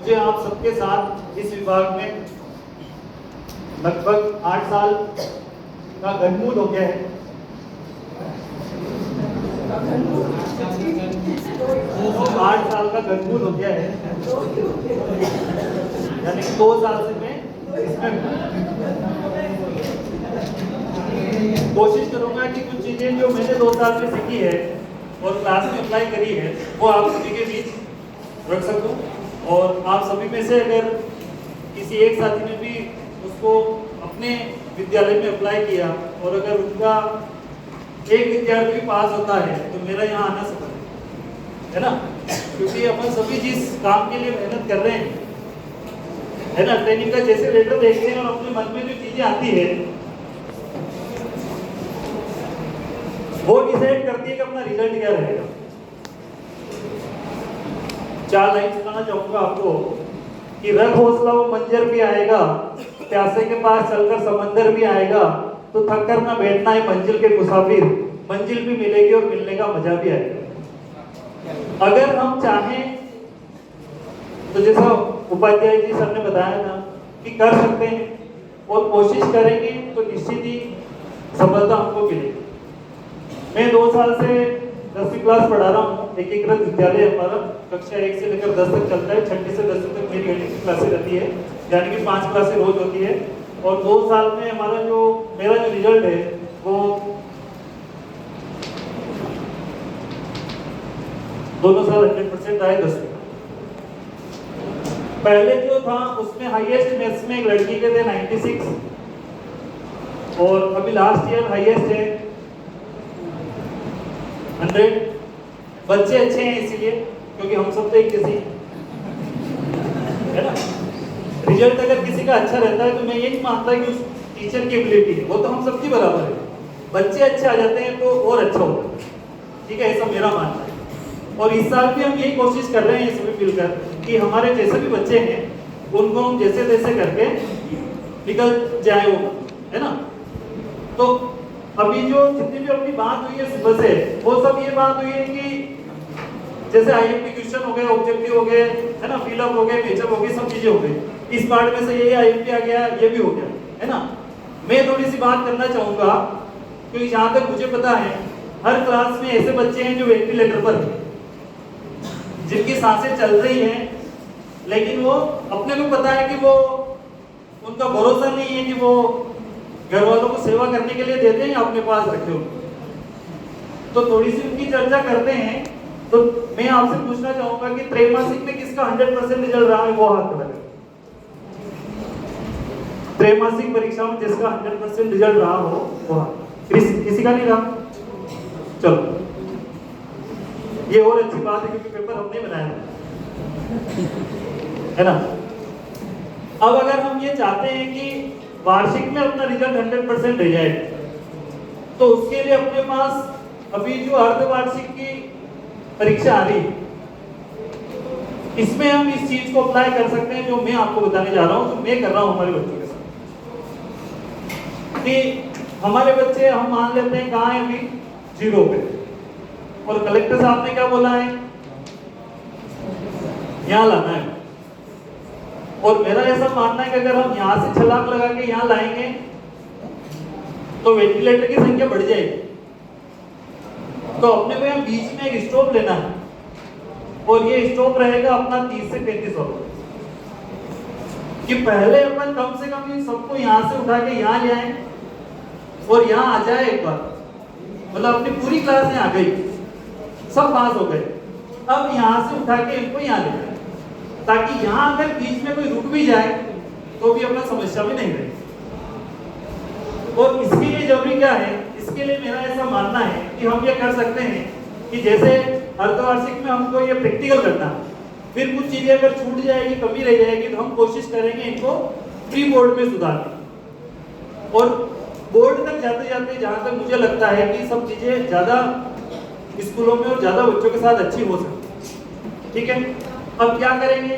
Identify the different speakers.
Speaker 1: मुझे आप सबके साथ इस विभाग में लगभग 8 साल का घनमूल हो गया है। 8 साल का घनमूल हो गया है, यानी कि 2 साल से मैं इसमें कोशिश करूंगा कि कुछ चीजें जो मैंने 2 साल में सीखी है और क्लास में अप्लाई करी है वो आप सभी के बीच रख सकूं। और आप सभी में से अगर किसी एक साथी ने भी उसको अपने विद्यालय में अप्लाई किया और अगर उनका एक विद्यार्थी पास होता है तो मेरा यहाँ आना सफल है ना, क्योंकि अपन सभी जिस काम के लिए मेहनत कर रहे हैं है ना, ट्रेनिंग का जैसे लेटर देखते हैं और अपने मन में जो चीजें आती है वो डिसाइड करती है कि अपना रिजल्ट क्या रहेगा। 4 लाइन सुनाना चाहूंगा आपको कि रख हौसला वो मंजर भी आएगा, प्यासे के पास चलकर समंदर भी आएगा, तो थक कर ना बैठना है मंजिल के मुसाफिर, मंजिल भी मिलेगी और मिलने का मजा भी आएगा। अगर हम चाहें तो जैसा उपाध्याय जी सर ने बताया था कि कर सकते हैं और कोशिश करेंगे तो निश्चित ही सफलता हमको मिलेगी। मैं 2 साल से 10वीं क्लास पढ़ा रहा हूँ। एकीकृत विद्यालय हमारा कक्षा 1 से लेकर 10 तक चलता है। 6ठी से 10वीं तक मेरी गणित की क्लासें रहती है, यानी कि 5 क्लासें रोज होती है। और 2 साल में मेरा जो रिजल्ट है वो दोनों साल 100% आए 10वीं। पहले जो था उसमें हाईएस्ट मैथ्स में एक लड़की के थे 96 और अभी लास्ट ईयर हाईएस्ट है 100। बच्चे अच्छे हैं इसीलिए क्योंकि हम सब तो एक जैसे है ना। रिजल्ट अगर किसी का अच्छा रहता है तो मैं ये नहीं मानता कि उस टीचर की एबिलिटी है, वो तो हम सबकी बराबर है। बच्चे अच्छे आ जाते हैं तो और अच्छा होता है, ठीक है, ऐसा मेरा मानना है। और इस साल भी हम यही कोशिश कर रहे हैं सभी मिलकर कि हमारे जैसे भी बच्चे हैं उनको हम जैसे तैसे करके निकल जाए वो, है ना। तो अभी जो जितनी भी अपनी बात हुई है सुबह से वो सब ये बात हुई है कि जैसे आईएमपी क्वेश्चन हो गए, ऑब्जेक्टिव हो गए, है ना, फिलअप हो गए, मेचअप हो गए, सब चीजें हो गई। इस पार्ट में से ये आईएमपी आ गया, ये भी हो गया, है ना। मैं थोड़ी सी बात करना चाहूंगा क्योंकि जहां तक मुझे पता है हर क्लास में ऐसे बच्चे हैं जो वेंटिलेटर पर हैं, जिनकी सांसें चल रही हैं, लेकिन वो अपने को पता है कि वो उनका भरोसा नहीं है कि वो घर वालों को सेवा करने के लिए देते हैं या अपने पास रखे हो। तो थोड़ी सी उनकी चर्चा करते हैं। तो मैं आपसे पूछना चाहूंगा कि त्रैमासिक में किसका 100% रिजल्ट रहा है वो हाथ लगाए। त्रैमासिक परीक्षा में जिसका 100% रिजल्ट रहा हो वो हाथ। किसी का नहीं रहा? चलो ये और अच्छी बात है क्योंकि पेपर हमने बनाया है ना। अब अगर हम ये चाहते हैं कि वार्षिक में अपना रिजल्ट 100% रह जाए तो उसके लिए अपने पास अभी जो अर्धवार्षिक की परीक्षा आ रही इसमें हम इस चीज को अप्लाई कर सकते हैं जो मैं आपको बताने जा रहा हूं, जो मैं कर रहा हूं हमारे बच्चों के साथ। कि हमारे बच्चे हम मान लेते हैं कहां है अभी 0 पे, और कलेक्टर साहब ने क्या बोला है यहां लाना है। और मेरा ऐसा मानना है कि अगर हम यहां से छलांग लगा के यहां लाएंगे तो वेंटिलेटर की संख्या बढ़ जाएगी। तो अपने को यहाँ बीच में एक स्टॉप लेना है और ये स्टॉप रहेगा अपना 30 से 35 रुपए कि पहले अपन कम से कम इन सबको यहाँ से उठा के यहाँ ले आए और यहाँ आ जाए एक बार, मतलब अपनी पूरी क्लास यहाँ आ गई, सब पास हो गए। अब यहाँ से उठा के इनको यहाँ ले जाए ताकि यहाँ अगर बीच में कोई रुक भी जाए तो भी अपना समस्या भी नहीं रहेगी। और इसके लिए जरूरी क्या है, इसके लिए मेरा ऐसा मानना है कि हम ये कर सकते हैं कि जैसे अर्धवार्षिक में हमको ये प्रैक्टिकल करना है, फिर कुछ चीजें अगर छूट जाएगी, कमी रह जाएगी तो हम कोशिश करेंगे इनको प्री बोर्ड में सुधारने। और बोर्ड तक जाते जाते जहां तक मुझे लगता है कि सब चीजें ज्यादा स्कूलों में और ज्यादा बच्चों के साथ अच्छी हो सकती है। ठीक है, अब क्या करेंगे